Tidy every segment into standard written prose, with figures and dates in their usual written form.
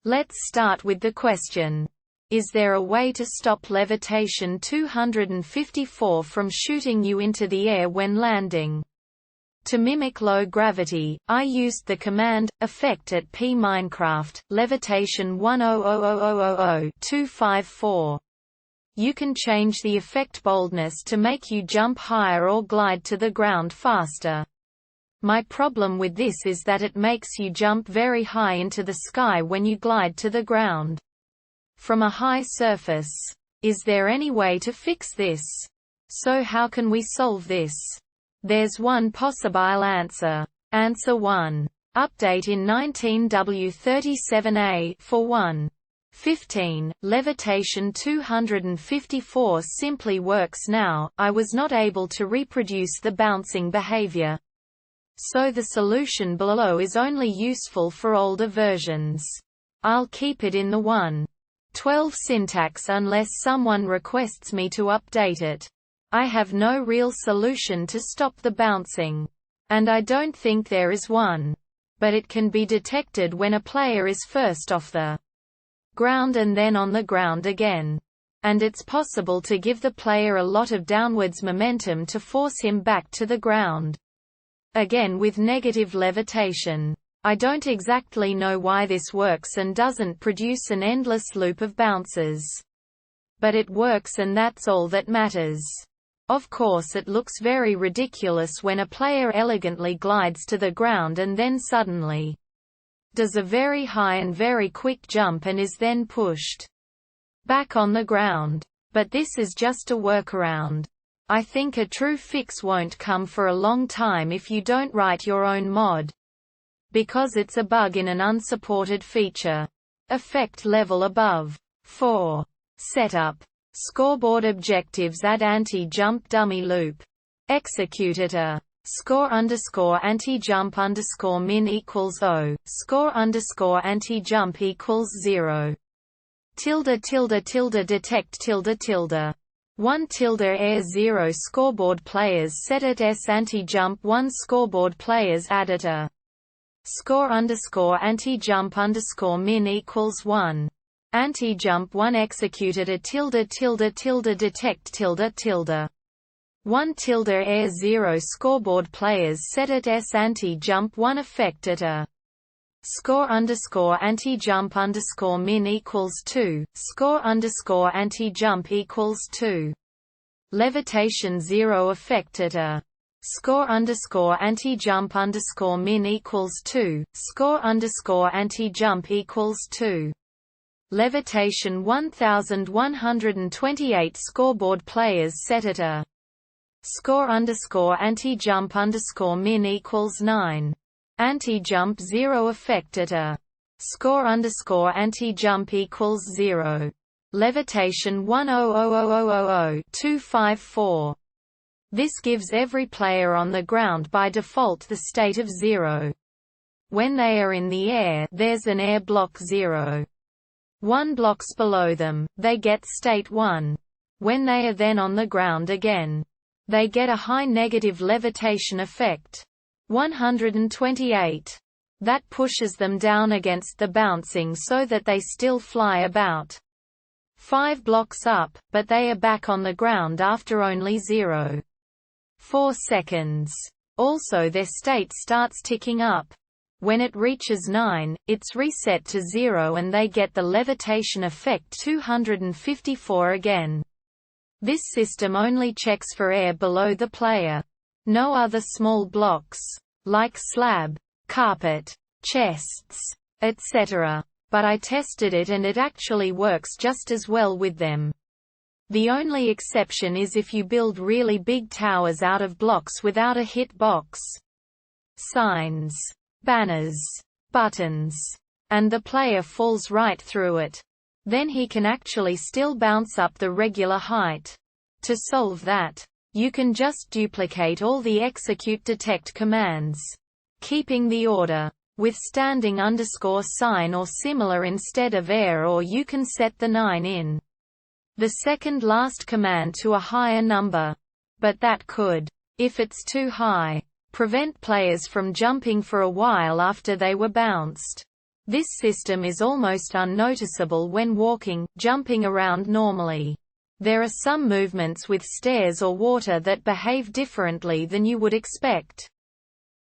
Let's start with the question. Is there a way to stop levitation 254 from shooting you into the air when landing? To mimic low gravity, I used the command effect at Minecraft levitation 100000254. You can change the effect boldness to make you jump higher or glide to the ground faster. My problem with this is that it makes you jump very high into the sky when you glide to the ground from a high surface. Is there any way to fix this? So how can we solve this? There's one possible answer. Answer 1. Update in 19W37A for 1.15. Levitation 254 simply works now. I was not able to reproduce the bouncing behavior. So the solution below is only useful for older versions. I'll keep it in the 1.12 syntax unless someone requests me to update it. I have no real solution to stop the bouncing. And I don't think there is one. But it can be detected when a player is first off the ground and then on the ground again. And it's possible to give the player a lot of downwards momentum to force him back to the ground again with negative levitation. I don't exactly know why this works and doesn't produce an endless loop of bounces. But it works, and that's all that matters. Of course, it looks very ridiculous when a player elegantly glides to the ground and then suddenly does a very high and very quick jump and is then pushed back on the ground. But this is just a workaround. I think a true fix won't come for a long time if you don't write your own mod, because it's a bug in an unsupported feature. Effect level above. 4. Setup. Scoreboard objectives. Add anti-jump dummy loop. Execute at a score_anti-jump_min equals 0, score_anti-jump equals 0. Detect _. 1 air 0 scoreboard players set at s anti-jump 1 scoreboard players add at a score_anti-jump_min equals 1. Anti-jump 1 execute at a detect 1 air 0 scoreboard players set at s anti-jump 1 effect at a score_anti-jump_min equals 2, score_anti-jump equals 2. Levitation 0 effect at a score_anti-jump_min equals 2, score_anti-jump equals 2. Levitation 1128 scoreboard players set at a score_anti-jump_min equals 9. Anti-jump 0 effect at a score_anti-jump equals 0. Levitation 100000254. This gives every player on the ground by default the state of 0. When they are in the air, there's an air block 0. 1 blocks below them, they get state 1. When they are then on the ground again, they get a high negative levitation effect. 128. That pushes them down against the bouncing so that they still fly about 5 blocks up, but they are back on the ground after only 0.4 seconds. Also, their state starts ticking up. When it reaches 9, it's reset to 0 and they get the levitation effect 254 again. This system only checks for air below the player. No other small blocks, like slab, carpet, chests, etc. But I tested it and it actually works just as well with them. The only exception is if you build really big towers out of blocks without a hitbox. Signs, banners, buttons, and the player falls right through it. Then he can actually still bounce up the regular height. To solve that, you can just duplicate all the execute detect commands, keeping the order with standing underscore sign or similar instead of air, or you can set the 9 in the second last command to a higher number. But that could, if it's too high, prevent players from jumping for a while after they were bounced. This system is almost unnoticeable when walking, jumping around normally. There are some movements with stairs or water that behave differently than you would expect.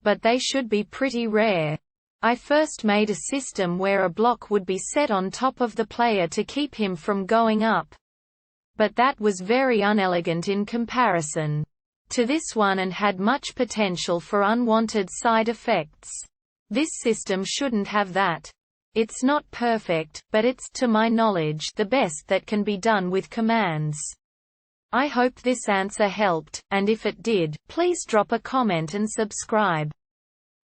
But they should be pretty rare. I first made a system where a block would be set on top of the player to keep him from going up. But that was very unelegant in comparison to this one and had much potential for unwanted side effects. This system shouldn't have that. It's not perfect, but it's, to my knowledge, the best that can be done with commands. I hope this answer helped, and if it did, please drop a comment and subscribe.